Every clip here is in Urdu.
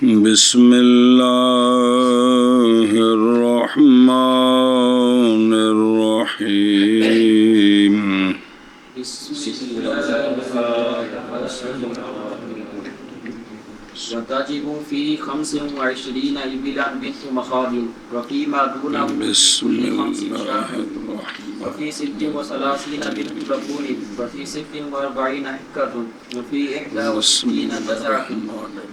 بسم اللہ الرحمن الرحیم وتجب في 25 إبلا بنت مخاض وفيما دونه بسم كل 5 اللہ شاة الرحمن وفي 36 بنت لبون وفي 46 حكة وفي 61 جزرة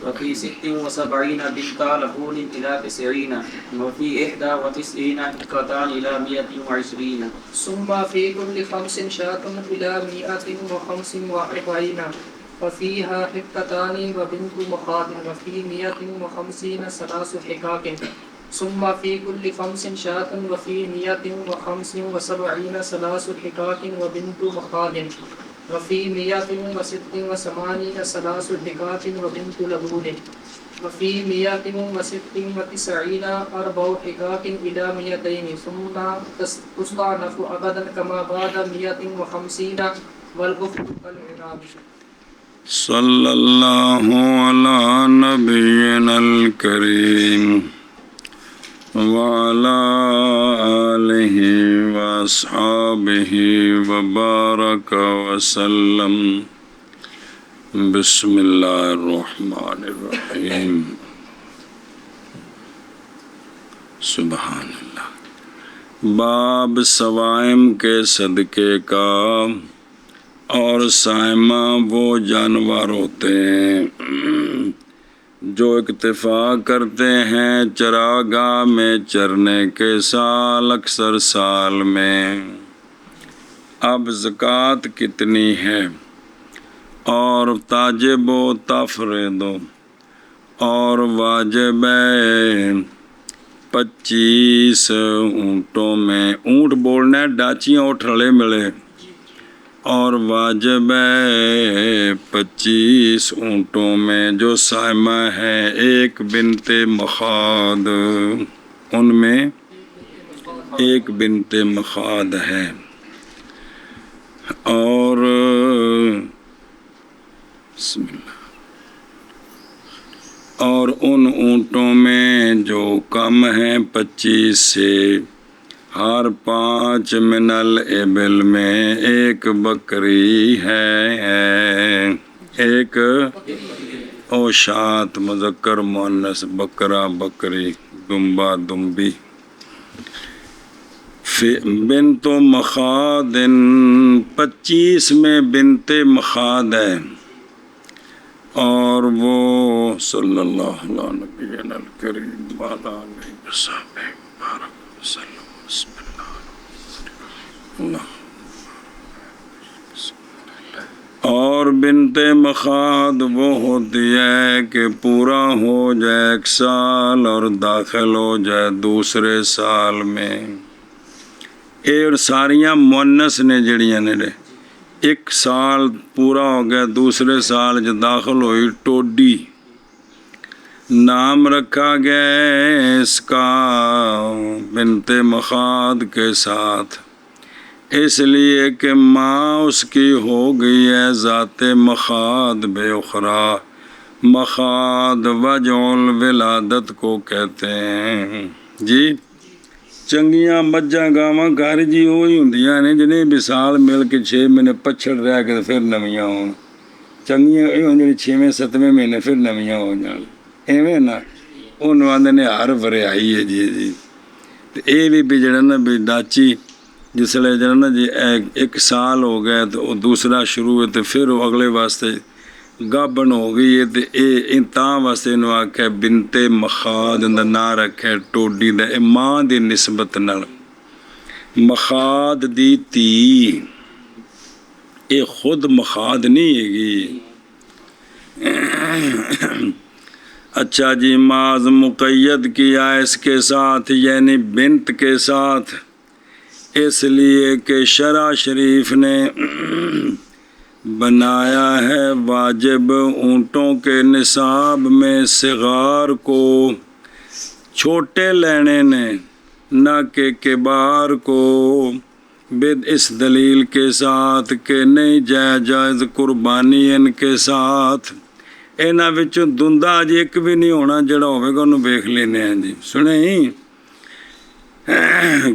وفي 76 بنت لبون إلى 90 وفي 91 حكتان إلى 120 ثم في كل 5 شاة إلى 145 وفيها حكتان وبنت مخاض وفي 150 3 حكاك ثم في كل 5 شاة وفي 175 3 حكاك وبنت مخاض وفي 186 3 حكاك وبنت لبون وفي 196 4 حكاك إلى 200 ثم تستأنف أبدا كما بعد 150 والغفر كالعراب. صلی اللہ علی نبینا الکریم وعلی آلہ واصحابہ وبارک وسلم. بسم اللہ الرحمن الرحیم. سبحان اللہ. باب سوائم کے صدقے کا. اور سائمہ وہ جانور ہوتے ہیں جو اکتفا کرتے ہیں چراگاہ میں چرنے کے سال اکثر سال میں. اب زکوٰۃ کتنی ہے؟ اور تاجب و تفرید اور واجب 25 اونٹوں میں. اونٹ بولنا ہے ڈاچیاں اٹھ رلے ملے. اور واجب 25 اونٹوں میں جو سائمہ ہے ایک بنت مخاض، ان میں ایک بنت مخاض ہے. اور بسم اللہ. اور ان اونٹوں میں جو کم ہیں 25 سے ہر 5 من الابل میں ایک بکری ہے. ایک اوشات مذکر مؤنث، بکرا بکری، دمبا دمبی. بنت مخاض 25 میں بنت مخاض ہے. اور وہ صلی اللہ علیہ نبینا الکریم وعلی آلہ وصحبہ وبارک وسلم. اور بنت مخاض وہ ہوتی ہے کہ پورا ہو جائے 1 سال اور داخل ہو جائے دوسرے سال میں. اور ساریاں مؤنث نے جڑیاں نے 1 سال پورا ہو گیا دوسرے سال جو داخل ہوئی ٹوڈی. نام رکھا گیا ہے اس کا بنت مخاض کے ساتھ اس لیے کہ ماں اس کی ہو گئی ہے ذات مخاض بے اخرى. مخاض وجع الولادت کو کہتے ہیں جی. چنگیاں مجھاں گاواں گھر جی وہی ہوندیاں نے جنہیں بھی سال مل کے 6 مہینے پچھڑ رہ کے پھر نویاں ہون. چنگیاں یہ ہوں جی 6ویں 7ویں مہینے پھر نویاں ہو جان. ایویں نا انہوں آندے نے ہر وریائی ہے جی. اے بھی جڑا نا بھی ڈاچی جس لئے جڑا نا جی 1 سال ہو گیا تو دوسرا شروع ہے تو پھر وہ اگلے واسطے گابن ہو گئی ہے تو تاں واسطے انہوں آکھے بنت مخاض اندر نہ رکھے ٹوڈی دا ماں دی نسبت نال. مخاض دی تی اے خود مخاض نہیں ہے گی. اچھا جی. ماض مقید کیا اس کے ساتھ یعنی بنت کے ساتھ اس لیے کہ شرع شریف نے بنایا ہے واجب اونٹوں کے نصاب میں صغار کو چھوٹے لینے نے نہ کہ کبار کو. اس دلیل کے ساتھ کہ نہیں جائز قربانی ان کے ساتھ ਇਹਨਾਂ ਵਿੱਚੋਂ ਦੁੰਦਾ ਅਜੇ ਇੱਕ ਵੀ ਨਹੀਂ ਹੋਣਾ, ਜਿਹੜਾ ਹੋਵੇਗਾ ਉਹਨੂੰ ਵੇਖ ਲੈਨੇ ਆ ਜੀ। ਸੁਣੇ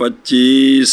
25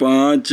5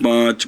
5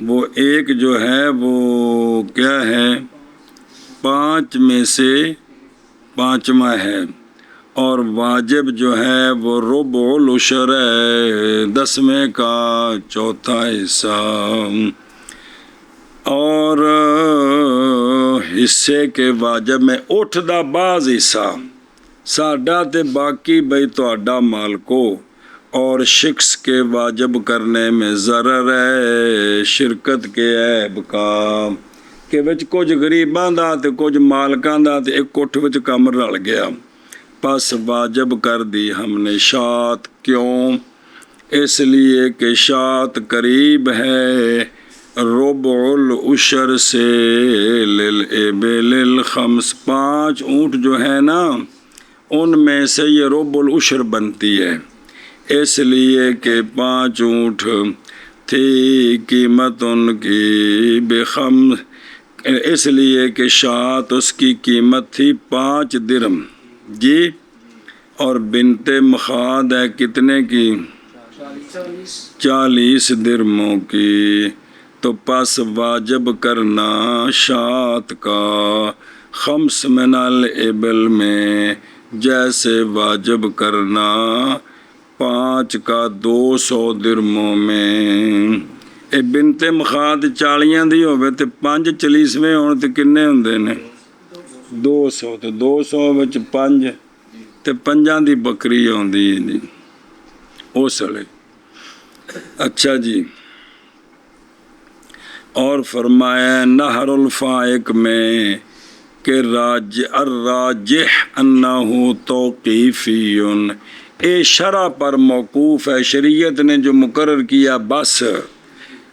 وہ ایک جو ہے وہ کیا ہے 5 میں سے 5واں ہے، اور واجب جو ہے وہ ربع العشر ہے، 10ویں کا 4تھا حصہ، اور حصے کے واجب میں اٹھ دا بعض حصہ ساڈا تے باقی بھئی تہاڈا مالکو، اور شخص کے واجب کرنے میں ضرر ہے شرکت کے عیب کا، کہ وچ کچھ غریباں دا تے کچھ مالکاں دا تے ایک اٹھ وچ کم رل گیا، پس واجب کر دی ہم نے شات۔ کیوں؟ اس لیے کہ شات قریب ہے ربع العشر سے للابل الخمس، 5 اونٹ جو ہے نا ان میں سے یہ ربع العشر بنتی ہے، اس لیے کہ 5 اونٹ تھی قیمت ان کی بخمس، اس لیے کہ شات اس کی قیمت تھی 5 درہم جی، اور بنت مخاض ہے کتنے کی؟ 40 درہموں کی، تو پس واجب کرنا شات کا 5 من الابل میں جیسے واجب کرنا 5 کا 200 درہموں میں۔ اے بنت مخاض 40 دی ہوئے تے 5 40ویں ہون تے کنے ہوندے نے 200، تے 200 وچ 5 تے 5 دی بکری ہوندی ہے جی اس لئے۔ اچھا جی، اور فرمایا نہر الفائق میں کہ الراجح انہو توقیفیون، اے شرع پر موقوف ہے، شریعت نے جو مقرر کیا بس،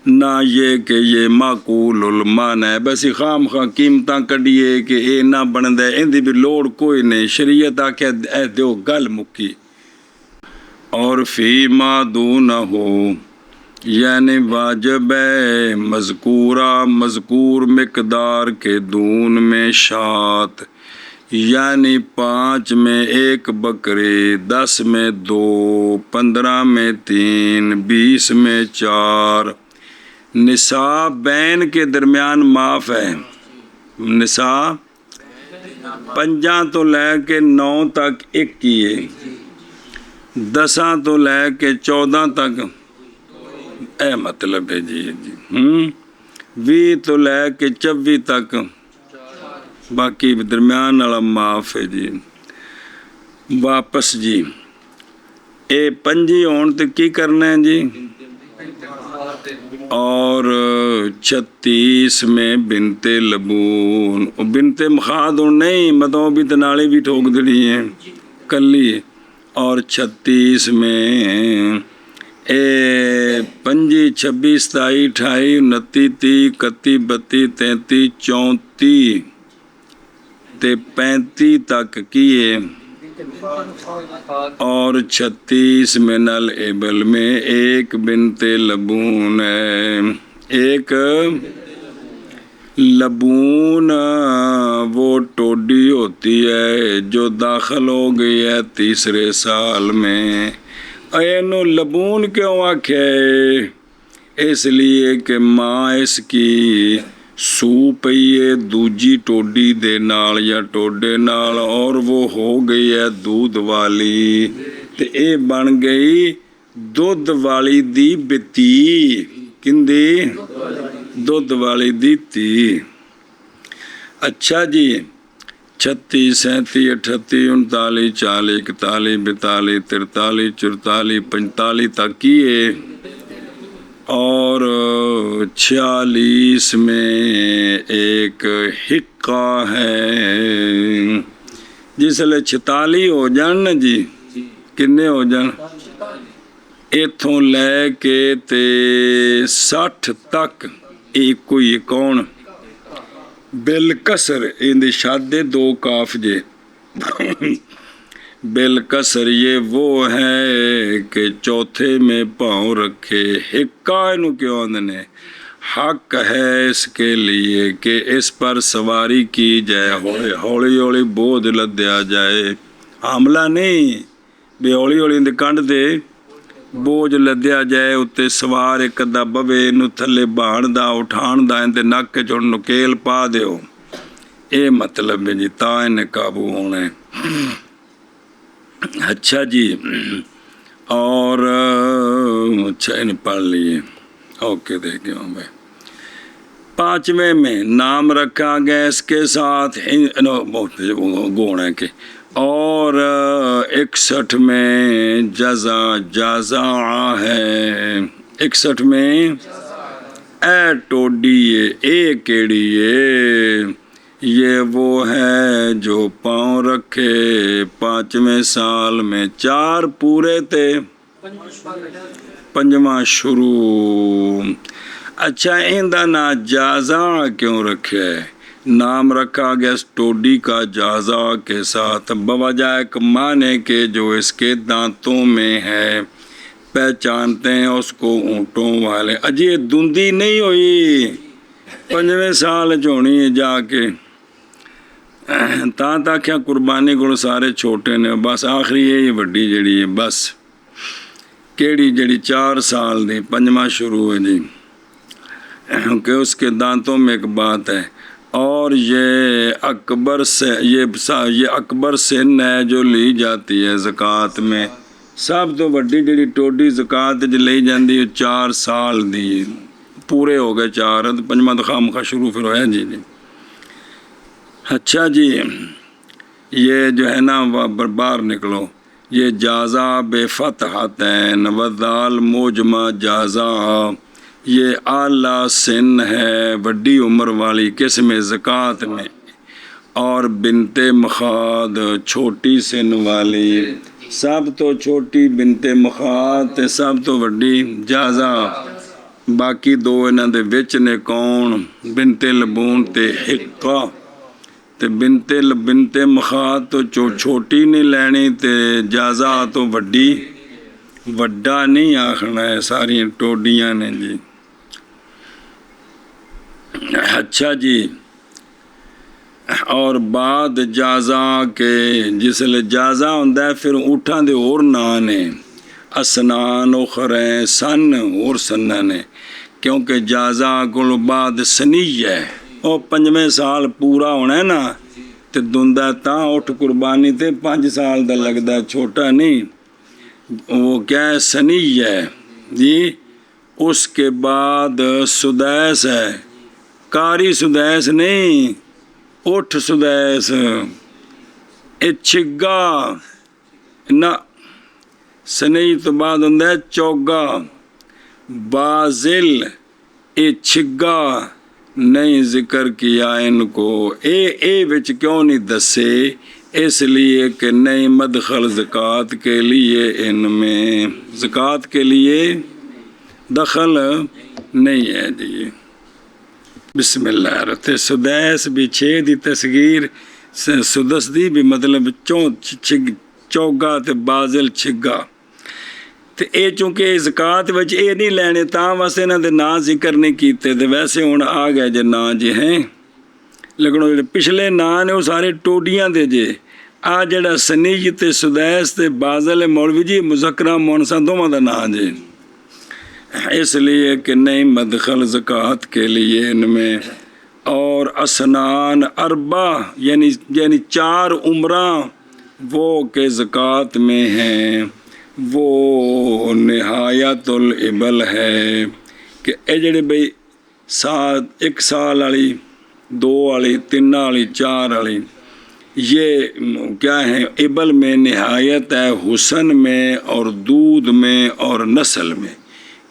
نہ یہ کہ یہ معقول المعنی ہے بس خام خواہ قیمتاں کڈیے کہ اے نہ بن دے، ان دی بھی لوڑ کوئی نہیں، شریعت آکھے اے دیو گل مکی۔ اور فی ما دونہو یعنی واجب ہے مذکور مقدار کے دون میں شات، یعنی 5 میں 1 بکری، 10 میں 2، 15 میں 3، 20 میں 4۔ نصاب بین کے درمیان معاف ہے، نصاب 5 تو لے کے 9 تک 1 کیے، 10 تو لے کے 14 تک اے مطلب ہے جی 20 تو لے کے 24 تک، باقی درمیان والا معاف ہے جی۔ واپس جی اے 5 ہون تے کی کرنا ہے جی، اور 36 میں بنت لبون، بنت مخاض نہیں مطلب بھی تنالی بھی ٹھوک دنی ہے کلی، اور 36 میں اے 5 26 27 28 29 30 31 32 34 تے 35 تک کیے، اور 36 من الابل میں 1 بنت لبون ہے، 1 لبون وہ ٹوڈی ہوتی ہے جو داخل ہو گئی ہے 3 سال میں۔ اینو لبون کیوں آکھے؟ اس لیے کہ ماں اس کی سو پئیے دوجی ٹوڈی دے نال یا ٹوڈے نال، اور وہ ہو گئی ہے دودھ والی، تے اے بن گئی دودھ والی دی بتی، کندی دودھ والی دی تی۔ اچھا جی 36 37 38 39 40 41 42 43 44 45 تک کیے، اور 46 میں 1 حقہ ہے، جس لئے 46 ہو جان نا جی، کنے ہو جان ایتھوں لے کے تے 60 تک، ایک کوئی کون بالکسر اندی شادے 2 کاف جے بالکسر یہ وہ ہے کہ چوتھے میں پاؤں رکھے، حقہ انہوں کیوں اندنے حق ہے اس کے لیے کہ اس پر سواری کی جائے، ہولی ہولی بودھ لدیا جائے، حاملہ نہیں بے ہولی ہولی اندے کانڈ دے ਬੋਝ ਲੱਦਿਆ ਜਾਏ ਉੱਤੇ ਸਵਾਰ ਇੱਕ ਅੱਧਾ ਬਵੇ, ਇਹਨੂੰ ਥੱਲੇ ਬਹਾਣ ਦਾ ਉਠਾਣ ਦਾ, ਇਹਦੇ ਨੱਕ 'ਚ ਨੁਕੇਲ ਪਾ ਦਿਓ, ਇਹ ਮਤਲਬ ਹੈ ਜੀ, ਤਾਂ ਇਹਨੇ ਕਾਬੂ ਹੋਣਾ ہے۔ اچھا جی، اور اچھا انہیں پڑھ لیے، اوکے دیکھیں بھائی۔ 5ویں میں نام رکھا گیا اس کے ساتھ گوڑ ہے کہ، اور 61 میں جزا ہے، 61 میں اے ٹوڈی اے کیڑی یہ وہ ہے جو پاؤں رکھے 5ویں سال میں، 4 پورے تھے، 5واں شروع۔ اچھا اندہ نا جازا کیوں رکھے؟ نام رکھا گیا اس ٹوڈی کا جازا کے ساتھ بوجہ ایک معنی کے جو اس کے دانتوں میں ہے، پہچانتے ہیں اس کو اونٹوں والے۔ اجی دندی نہیں ہوئی، 5ویں سال جونی ہے جا کے تا کیا قربانی کو سارے چھوٹے نے، بس آخری یہی وڈی جڑی ہے، بس کیڑی جڑی 4 سال دی 5واں شروع ہے جی، کہ اس کے دانتوں میں ایک بات ہے، اور یہ اکبر سے یہ اکبر سن ہے جو لی جاتی ہے زکوٰۃ میں، سب تو وڈی جڑی ٹوڈی زکوٰۃ جو لی جاندی ہے 4 سال دی، پورے ہو گئے 4، 5واں تو خامخواہ شروع پھر ہویا جی۔ اچھا جی، یہ جو ہے نا باہر نکلو، یہ جازا بے فتحتین وذال موجمہ جازا، یہ اعلیٰ سن ہے، وڈی عمر والی قسم زکوٰۃ میں، اور بنت مخاض چھوٹی سن والی، سب تو چھوٹی بنت مخاض سب تو وڈی جازا، باقی 2 انہاں دے وچ نے کون؟ بنت لبون تے حقہ، تے بنت مخاض تو چھوٹی نہیں لینی، تے جازا تو وڈی، وڈا نہیں آخنا ہے، ساری ٹوڈیاں نے جی۔ اچھا جی، اور بعد جازا کے جس لئے جازا ہوندہ ہے پھر اٹھاں دے اور نانے، اسنان اخریں سن اور سننے، کیونکہ جازا کو بعد سنی ہے، اور 5ویں سال پورا ہونا ہے نا، تے دندہ تاں اٹھ قربانی تے 5 سال دا لگدا ہے، چھوٹا نہیں، وہ کیا ہے سنی ہے جی۔ اس کے بعد سدیس ہے، کاری سدیس نہیں، اٹھ سدیس، چھگا نہ، سنی تو بعد ہوندہ ہے چوگا، بازل، چھگا نہیں ذکر کیا ان کو، اے وچ کیوں نہیں دسے؟ اس لیے کہ نئی مدخل زکوٰۃ کے لیے ان میں، زکوٰۃ کے لیے دخل نہیں ہے جی۔ بسم اللہ رہتے سدیس بھی 6 دی تصغیر، سدس دی بھی مطلب چوگا تے بازل چھگا، تے اے چونکہ زکوٰۃ وچ اے نہیں لینے تاں واسطے انہاں دے نا ذکر نہیں کیتے، تے ویسے ہن آ گئے جے نا جے ہیں، لیکن وہ پچھلے نا نے وہ سارے ٹوڈیاں دے جے، آ جڑا سنی تے سدیس تے بازل مولوی جی مذکرہ مونسا دوواں دا نا جے، اس لیے کہ نئی مدخل زکوٰۃ کے لیے ان میں، اور اسنان اربع یعنی 4 عمراں وہ کہ زکوٰۃ میں ہیں، وہ نہایت الابل ہے، کہ اے جڑے بھئی 1 سال والی، 2 والی، 3 والی، 4 والی، یہ کیا ہیں؟ ابل میں نہایت ہے، حسن میں اور دودھ میں اور نسل میں،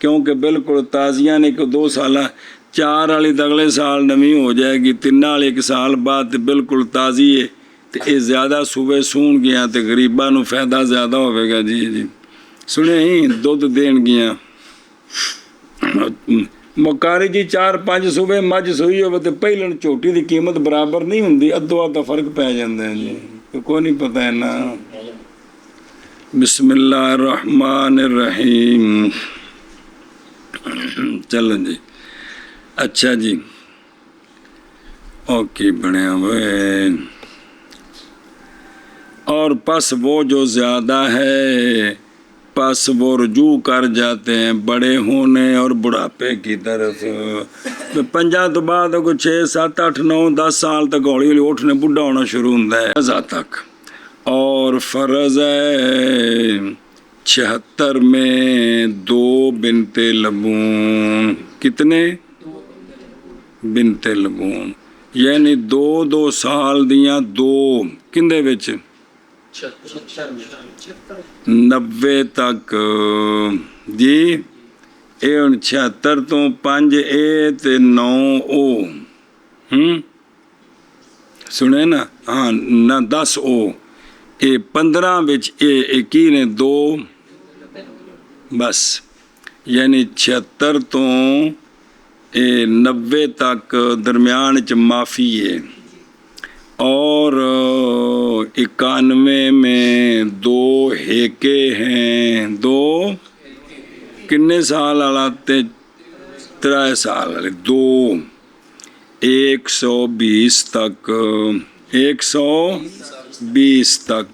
کیونکہ بالکل تازیاں نے کہ 2 سالہ 4 والی اگلے سال نمی ہو جائے گی، 3 والی 1 سال بعد بالکل تازی ہے، تو یہ زیادہ صبح سون گیا تو غریباں نو فائدہ زیادہ ہوئے گا جی جی۔ سنے ہی دودھ دین گیا مکاری جی 4-5 صبح مجھ سوئی ہوئے تو پہلن چھوٹی دی قیمت برابر نہیں ہوندی، ادھو آدھا فرق پہ جاندے ہیں جی، تو کوئی نہیں پتہ ہے نا۔ بسم اللہ الرحمن الرحیم، چلو جی، اچھا جی، اوکے بڑھیا ہوئے، اور پس وہ جو زیادہ ہے پس وہ رجوع کر جاتے ہیں بڑے ہونے اور بڑھاپے کی طرف. 50 تو بعد کوئی 6 7 8 9 10 سال تک ہولی ہولی اٹھنے بڑھا ہونا شروع ہوتا ہے ازا تک. اور فرض ہے 76 میں 2 بنت لبون. کتنے بنت لبون؟ یعنی 2 سال دیاں 2 کندے وچ 90 تک جی. اے 76 تو 5 اے تے 9 او سنے نا ہاں نہ 10 او اے 15 وچ اے کی نے 2 بس. یعنی 76 تو 90 تک درمیان چ معافی ہے. اور 91 میں 2 ہیکے ہیں. 2 کنے سال والا تے 3 سال والے 2 120 تک 120 تک.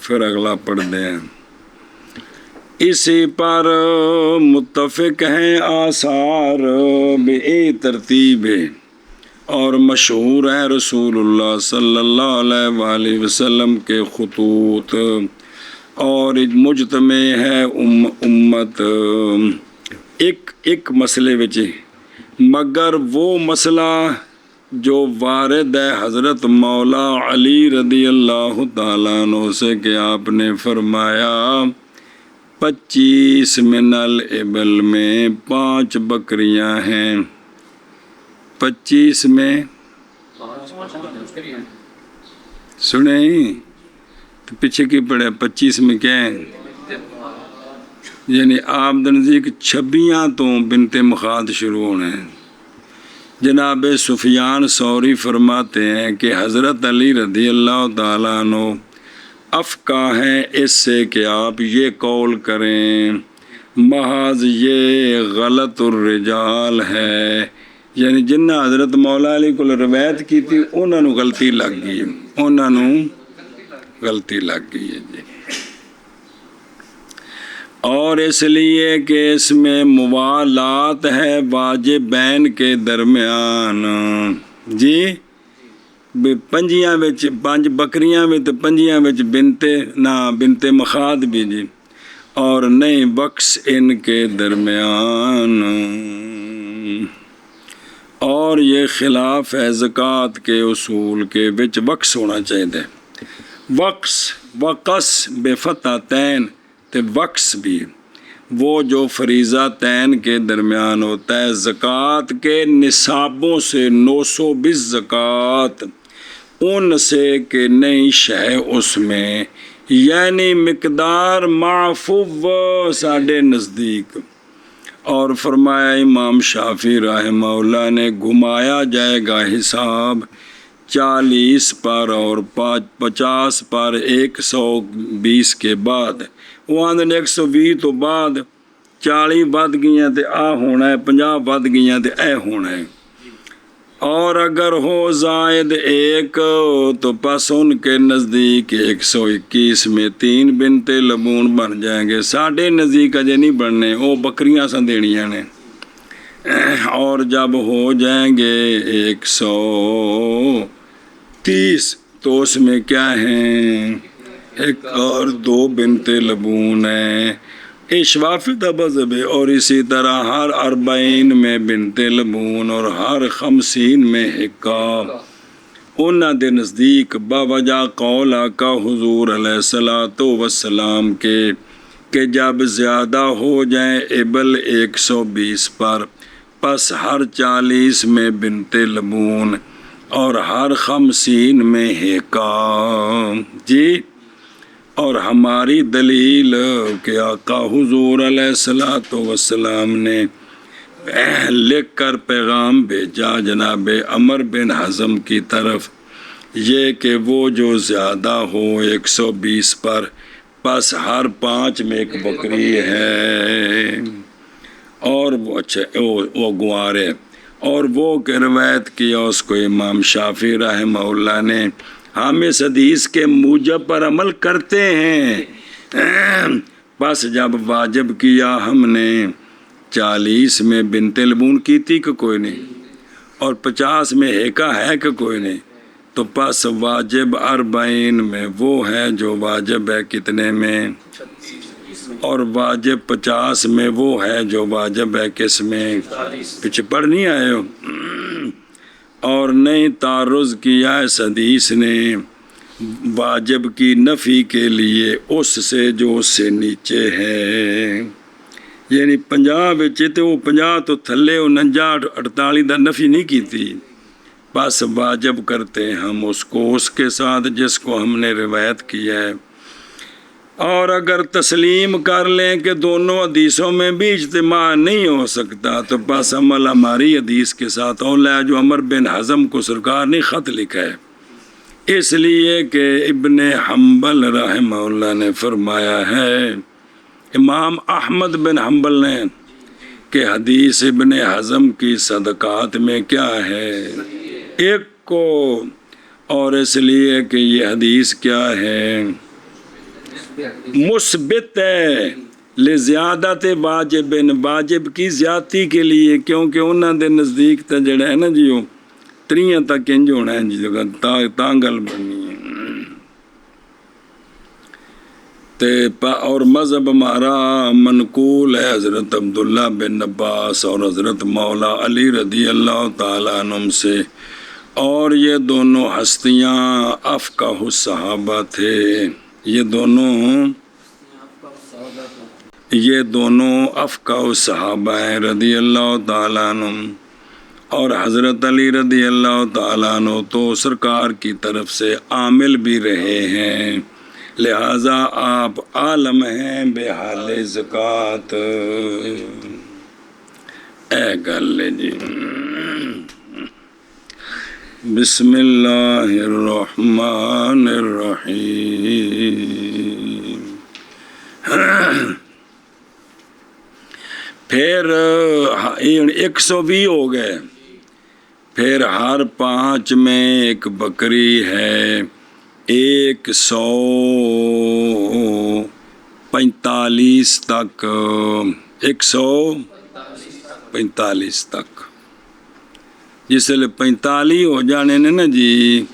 پھر اگلا پڑھتے ہیں. اسی پر متفق ہیں آثار بے ترتیب اور مشہور ہے رسول اللہ صلی اللہ علیہ وآلہ وسلم کے خطوط. اور مجتمع ہے امت ایک مسئلے وچ مگر وہ مسئلہ جو وارد ہے حضرت مولا علی رضی اللہ تعالیٰ عنہ سے کہ آپ نے فرمایا 25 من الابل میں 5 بکریاں ہیں. 25 میں سنیں تو پیچھے کی پڑے 25 میں کیا ہے؟ یعنی آپ نزدیک 26 تو بنت مخاط شروع ہونے ہیں. جناب سفیان ثوری فرماتے ہیں کہ حضرت علی رضی اللہ تعالیٰ عنہ افقہ ہیں اس سے کہ آپ یہ قول کریں محض یہ غلط الرجال ہے. یعنی جنہ حضرت مولا علی کو روایت کی تھی انہوں نے غلطی لگ گئی ہے جی. اور اس لیے کہ اس میں موالات ہے واجبین کے درمیان جی. 5 بکریاں میں تو 5 بنت مخاط بھی جی. اور نہیں بخش ان کے درمیان. اور یہ خلاف ہے زکوٰۃ کے اصول کے وچ وقص ہونا چاہیے. وقص بے فتح تین تے وقص بھی وہ جو فریضہ تین کے درمیان ہوتا ہے. زکوٰۃ کے نصابوں سے 920 زکوٰۃ ان سے کہ نہیں شے اس میں یعنی مقدار معفو ساڈے نزدیک. اور فرمایا امام شافعی رحمہ اللہ نے گھمایا جائے گا حساب 40 پر اور 50 پر 120 کے بعد. وہ آدھے 120 تو بعد 40 ود گئیاں تے آ ہونا ہے 50 ود گئیاں تے اے ہونا ہے. اور اگر ہو زائد 1 تو پس ان کے نزدیک 121 میں 3 بنت لبون بن جائیں گے. ساڑھے نزدیک اجے نہیں بننے وہ بکریاں سن دینیاں نے. اور جب ہو جائیں گے 130 تو اس میں کیا ہیں 1 اور 2 بنت لبون ہیں. شوافی کا مذہب ہے. اور اسی طرح ہر 40 میں بنت لبون اور ہر 50 میں حقہ. انہاں دے نزدیک باوجہ قول آقا حضور علیہ الصلوۃ والسلام کے کہ جب زیادہ ہو جائیں ابل 120 پر پس ہر 40 میں بنت لبون اور ہر 50 میں حقہ جی. اور ہماری دلیل کہ آقا حضور علیہ الصلوۃ والسلام نے لکھ کر پیغام بھیجا جناب عمر بن حزم کی طرف یہ کہ وہ جو زیادہ ہو 120 پر پس ہر 5 میں 1 بکری ہے. اور وہ اچھا وہ گوارے. اور وہ کہ روایت کیا اس کو امام شافعی رحمہ اللہ نے. ہم اس حدیث کے موجب پر عمل کرتے ہیں بس جب واجب کیا ہم نے 40 میں بنت لبون کی تھی کہ کوئی نہیں، اور 50 میں ہیکا ہے کہ کوئی نہیں، تو پس واجب 40 میں وہ ہے جو واجب ہے کتنے میں، اور واجب 50 میں وہ ہے جو واجب ہے کس میں، پیچھے پڑھ نہیں آئے ہو؟ اور نہیں تعرض کیا اس حدیث نے واجب کی نفی کے لیے اس سے جو اس سے نیچے ہے، یعنی 50 بچے تے وہ 50 تو تھلے 49 48 دا نفی نہیں کی تھی، بس واجب کرتے ہیں ہم اس کو اس کے ساتھ جس کو ہم نے روایت کیا ہے۔ اور اگر تسلیم کر لیں کہ دونوں حدیثوں میں بھی اجتماع نہیں ہو سکتا تو بس عمل ہماری حدیث کے ساتھ اولا ہے جو عمر بن حزم کو سرکار نے خط لکھا ہے، اس لیے کہ ابن حنبل رحمہ اللہ نے فرمایا ہے، امام احمد بن حنبل نے، کہ حدیث ابن حزم کی صدقات میں کیا ہے، ایک کو، اور اس لیے کہ یہ حدیث کیا ہے، مثبت ہے لزیادت واجب، واجب کی زیادتی کے لیے، کیونکہ انہوں دے نزدیک تا جڑا ہے نا جی وہ 3 تک انج ہونا ہے جی، تانگل بنی ہے اور مذہب ہمارا منقول ہے حضرت عبداللہ بن عباس اور حضرت مولا علی رضی اللہ تعالیٰ عنہ سے، اور یہ دونوں ہستیاں افقہ الصحابہ تھے، یہ دونوں افقہ الصحابہ ہیں رضی اللہ تعالیٰ عنہ، اور حضرت علی رضی اللہ تعالیٰ عنہ تو سرکار کی طرف سے عامل بھی رہے ہیں، لہذا آپ عالم ہیں بے حال زکوٰۃ۔ اے گل جی، بسم اللہ الرحمن الرحیم۔ پھر 120 ہو گئے، پھر ہر 5 میں ایک بکری ہے، 145 تک، 145 تک، جس لئے 45 ہو جانے نے نا جی،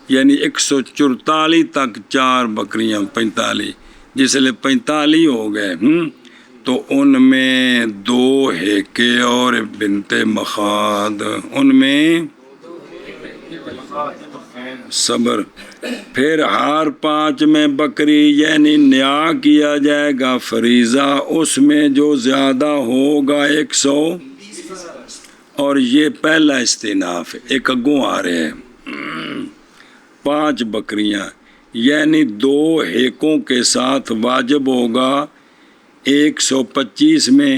یعنی 144 تک 4 بکریاں، 45 جس لئے 45 ہو گئے، تو ان میں 2 ہیکے اور بنت مخاض، ان میں صبر۔ پھر ہر 5 میں بکری، یعنی نیا کیا جائے گا فریضہ، اس میں جو زیادہ ہوگا 100، اور یہ پہلا استئناف ہے، ایک اگوں آ رہے ہیں، 5 بکریاں یعنی 2 ہیکوں کے ساتھ واجب ہوگا 125 میں،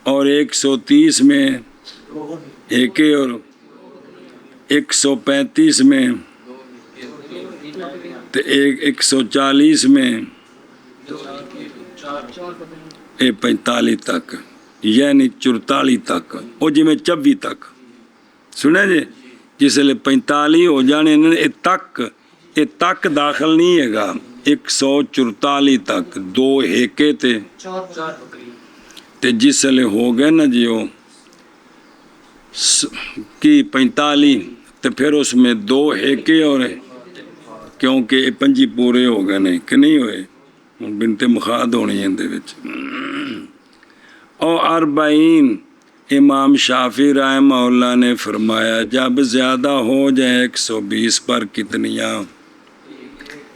اور 130 میں ہیکے، اور 135 میں، تو 140 میں، 45 تک، یعنی 44 تک، اور جی میں 24 تک سنے جی، جس لئے 45 ہو جانے یہ تک داخل نہیں ہے گا، 144 تک 2 ہیکے تھے، جس لئے ہو گئے نا جی وہ کی 45، تو پھر اس میں 2 ہیکے اور کیونکہ 5 پورے ہو گئے نہیں کہ نہیں ہوئے، بنت مخاض ہونی ہیں دے وچ، اور 40 امام شافعی رحمہ اللہ نے فرمایا جب زیادہ ہو جائے 120 پر کتنیاں،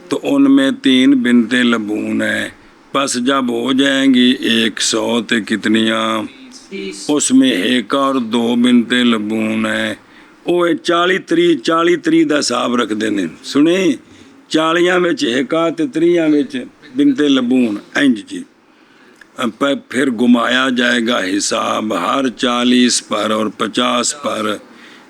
تو ان میں 3 بنت لبون ہیں، پس جب ہو جائیں گی 100 تے کتنیاں، اس میں ایک اور 2 بنت لبون ہیں، وہ 40 دا حساب رکھ دینے، سنیں 40 میں ایکا تے 30 میں بنت لبون، انج جی، پھر گمایا جائے گا حساب ہر 40 پر اور 50 پر،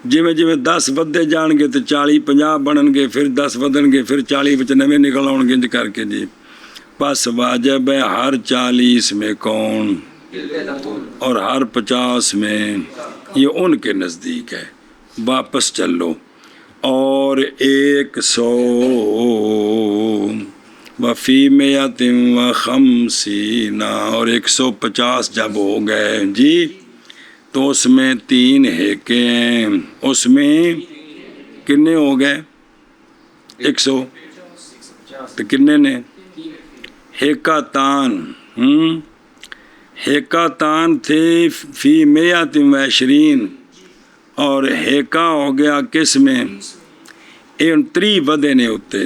جویں 10 ودے جان گے تو 40 50 بنن گے، پھر 10 ودن گے، پھر 40 وچ نویں نکل آن گے کر کے جی، پس واجب ہے ہر 40 میں کون، اور ہر 50 میں، یہ ان کے نزدیک ہے۔ واپس چلو، اور 100 وفی میتم و خمسینا، اور 150 جب ہو گئے جی تو اس میں 3 ہیکے ہیں، اس میں کتنے ہو گئے 100 تو کتنے نے ہیکاتان، ہیکاتان تھے فی میتم و 20، اور ہیکا ہو گیا کس میں تری بدے نے ہوتے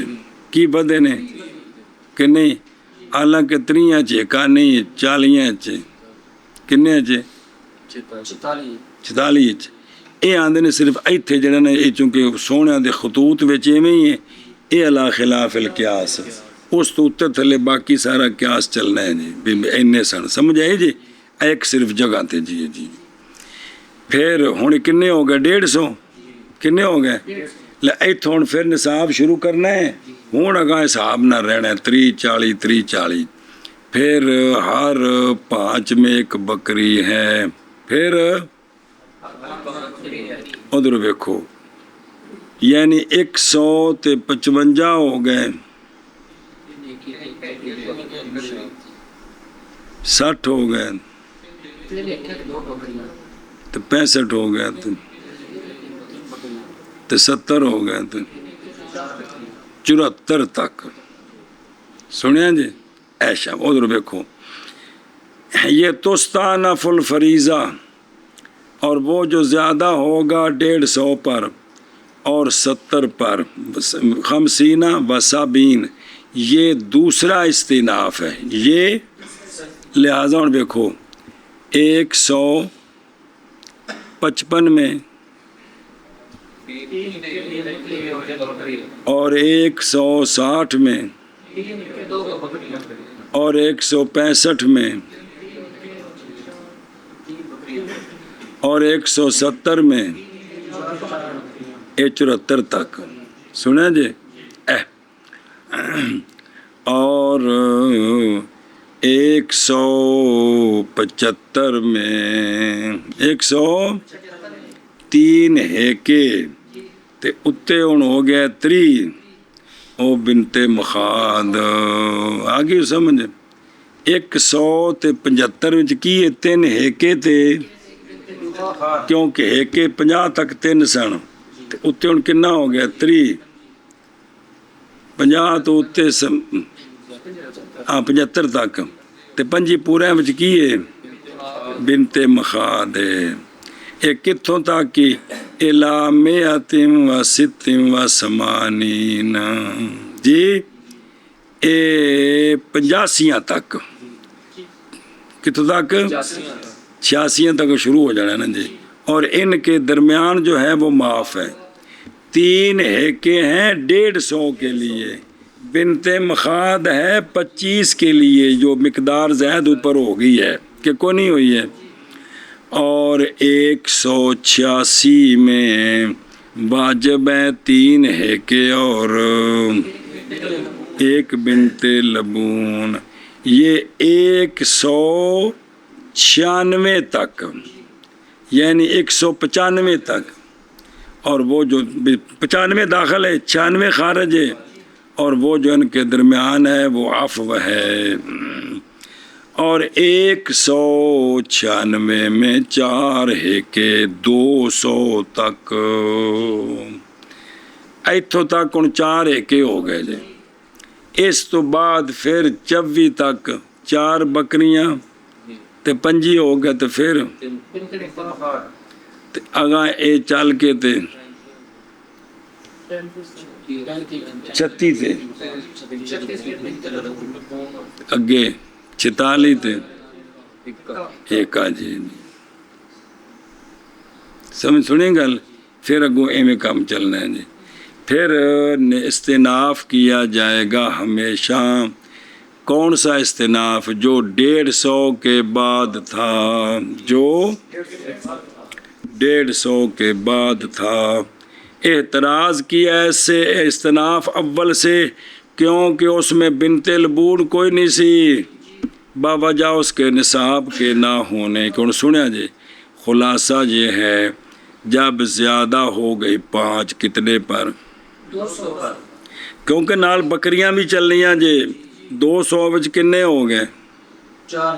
کی بدے نے کہ نہیں، حالانکہ 3 ہیکا نہیں 40 کنے 44 یہ آندے نے صرف ایتھے جڑے نے یہ چونکہ سونے دے خطوط وچ ایویں ہی ہے، یہ علا خلاف القیاس، اس تو اتر تھلے باقی سارا قیاس چلنا ہے جی بھی اینے سن، سمجھ آئے جی، ایک صرف جگہ تے جی جی۔ پھر ہن کنے ہو گئے 150 کنے ہو گئے، لے ایتھوں ہن پھر نصاب شروع کرنا ہے، ہن اگاں حساب نہ رہنا ہے 30 40، پھر ہر 5 میں 1 بکری ہے، پھر ادھر ویکھو یعنی 100 تے 55 ہو گئے، 60 ہو گئے تو 65 ہو گئے تو 70 ہو گئے تو 74 تک، سنیا جی ایشا ادھر ویکھو یہ تستانف الفریضہ، اور وہ جو زیادہ ہوگا 150 پر اور 70 پر، 50 و 70، یہ دوسرا استئناف ہے، یہ لہذا ہوں دیکھو 155 میں اور 160 میں اور 165 میں اور 170 میں 74 تک، سنیں جی اور 175 میں 103 ہیکے تے اتے ہون ہو گیا 3 او بنت مخاد، آگے سمجھ 175 وچ کی 3 ہیکے تے کیونکہ ہیکے 50 تک 3 سن تے اتے ہون کنا ہو گیا 3 50 تو اتے 75 تک تے 5 پورے وچ کی ہے بنت مخاد ہے، ایک کتھوں تک کی الا 186 جی اے 85 تک، کتھوں تک 86 تک شروع ہو جانا ہے نا جی، اور ان کے درمیان جو ہے وہ معاف ہے، 3 ہیکے ہیں 150 کے لیے، بنت مخاد ہے 25 کے لیے، جو مقدار زائد اوپر ہو گئی ہے کہ کو نہیں ہوئی ہے، اور 186 میں واجب ہے 3 ہیکے اور 1 بنت لبون، یہ 196 تک یعنی 195 تک، اور وہ جو 95 داخل ہے 96 خارج ہے، اور وہ جو ان کے درمیان ہے وہ عفو ہے، اور 196 میں 4 ہیکے 200 تک، ایتھوں تک ان 4 ہیکے ہو گئے جی، اس تو بعد پھر 24 تک 4 بکریاں تے 5 ہو گئے، تو پھر اگاں اے چل کے تے 36 تے اگے 46 تے ایک جی، سنیں گل، پھر اگوں ایویں کام چلنا ہے جی، پھر استناف کیا جائے گا ہمیشہ، کون سا استناف؟ جو 150 کے بعد تھا، جو 150 کے بعد تھا، اعتراض کیا ایسے استناف اول سے، کیونکہ اس میں بنت لبون کوئی نہیں سی، باوجہ اس کے نصاب کے نہ ہونے کے، سنیا جی خلاصہ یہ ہے جب زیادہ ہو گئی 5 کتنے پر، 200 پر، کیونکہ نال بکریاں بھی چلنیاں جی، 200 ਵਿੱਚ ਕਿੰਨੇ ਹੋ ਗਏ? 4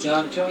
4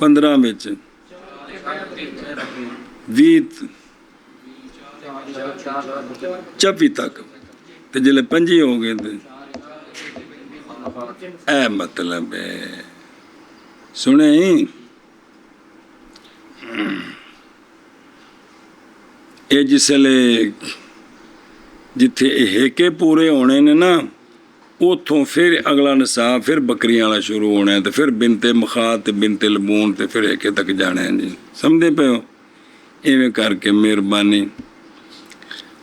15 ਵਿੱਚ 20 24 ਤੱਕ ਤੇ ਜਿਹੜੇ 25 ਹੋ ਗਏ ਤੇ ਇਹ ਮਤਲਬ ਹੈ। ਸੁਣੇ ਇਹ ਜਿਸਲੇ ਜਿੱਥੇ ਇਹ ਹੇਕੇ ਪੂਰੇ ਹੋਣੇ ਨੇ ਨਾ ਉੱਥੋਂ ਫਿਰ ਅਗਲਾ ਨਿਸਾਬ ਫਿਰ ਬੱਕਰੀਆਂ ਵਾਲਾ ਸ਼ੁਰੂ ਹੋਣਾ ਤੇ ਫਿਰ ਬਿਨਤੇ ਮਖਾਦ ਤੇ ਬਿਨਤੇ ਲਬੂਨ ਤੇ ਫਿਰ ਹੇਕੇ ਤੱਕ ਜਾਣਾ ਹੈ ਜੀ। ਸਮਝਦੇ ਪਏ ਹੋ? ਇਵੇਂ ਕਰਕੇ ਮਿਹਰਬਾਨੀ।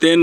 3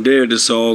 150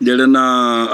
ਜਿਹੜਾ ਨਾ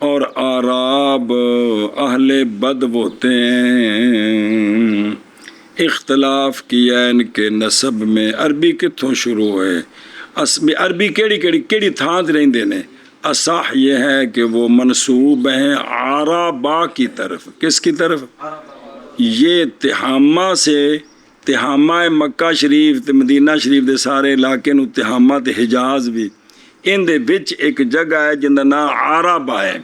اور آراب اہل بد ہوتے ہیں. اختلاف کیا ان کے نسب میں. عربی کتوں شروع ہوئے؟ عربی کیڑی تھان تے رہندے نے؟ اصح یہ ہے کہ وہ منسوب ہیں عربا کی طرف. کس کی طرف؟ یہ تہامہ سے، تہامہ مکہ شریف تے مدینہ شریف دے سارے علاقے نو تہامہ تے حجاز بھی، ان دے وچ ایک جگہ ہے جن دا نام عربا ہے،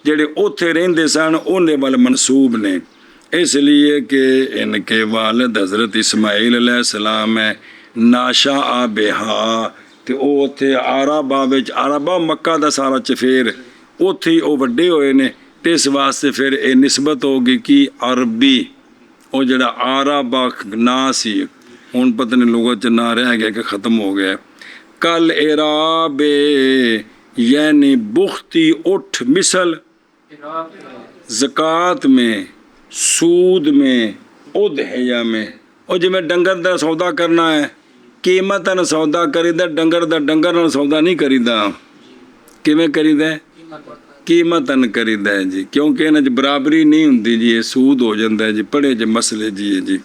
جڑے اوتھے رہندے سن انہیں وال منسوب نے. اس لیے کہ ان کے والد حضرت اسماعیل علیہ السلام ہے. ناشا بہا تے او اوتھے عربا وچ، عربا مکہ دا سارا چفیر اوتھے ہی او وڈے ہوئے نے. تے اس واسطے پھر اے نسبت ہوگی کہ عربی، او جڑا عربا نا سی ہن پتہ نہیں لغت چ نہ رہ گیا کہ ختم ہو گیا. کل اعراب یعنی بختی اٹھ مثل زکوٰۃ میں، سود میں، اضحیہ میں. او جی میں ڈنگر دا سودا کرنا ہے، قیمت نہ سودا کریدا، ڈنگر دا ڈنگر نہ سودا نہیں کریدا. کیویں کریدا ہے؟ قیمت نہ کریدا ہے جی، کیونکہ انہاں وچ برابری نہیں ہوندی جی، یہ سود ہو جاندا ہے جی. پڑھے جی مسئلے جی جی.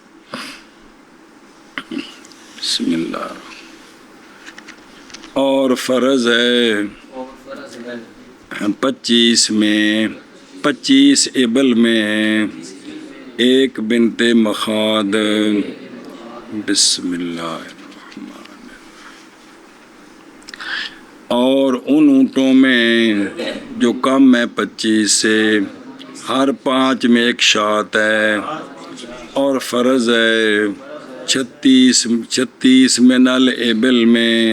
بسم اللہ. اور فرض ہے 25 میں، 25 ابل میں ایک بنت مخاض. بسم اللہ الرحمن الرحیم. اور ان اونٹوں میں جو کم ہے 25 سے، ہر 5 میں ایک شات ہے. اور فرض ہے 36 من الابل میں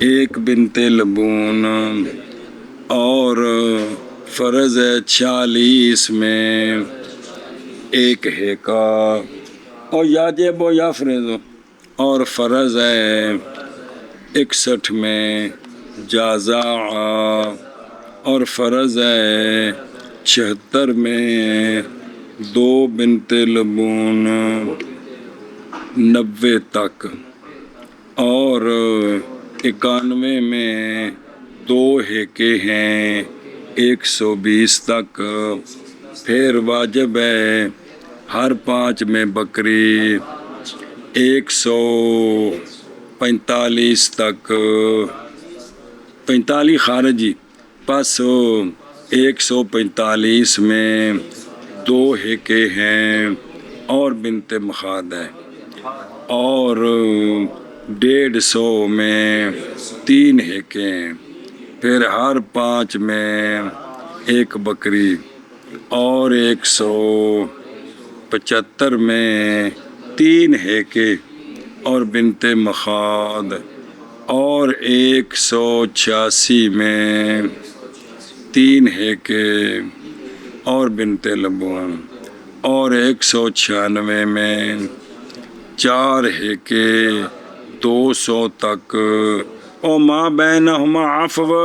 ایک بنت لبون. اور فرض ہے 46 میں ایک ہیکا. اور یاجب و یافرض. اور فرض ہے 61 میں جازع. اور فرض ہے 76 میں 2 بنت لبون 90 تک. اور 91 میں 2 ہیکے ہیں 120 تک. پھر واجب ہے ہر 5 میں بکری 145 تک. 45 خارجی، پس 145 میں 2 ہیکے ہیں اور بنت مخاض ہے. اور 150 میں 3 ہیکے ہیں. پھر ہر 5 میں ایک بکری. اور 175 میں 3 ہیکے اور بنت مخاض. اور 186 میں 3 ہیکے اور بنت لبون. اور 196 میں 4 ہیکے 200 تک. او ماں بینہما عفو.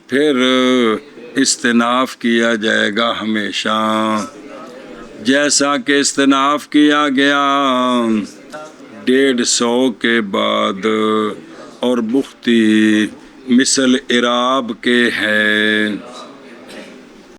پھر استناف کیا جائے گا ہمیشہ جیسا کہ استناف کیا گیا 150 کے بعد. اور بختی مثل اعراب کے ہے.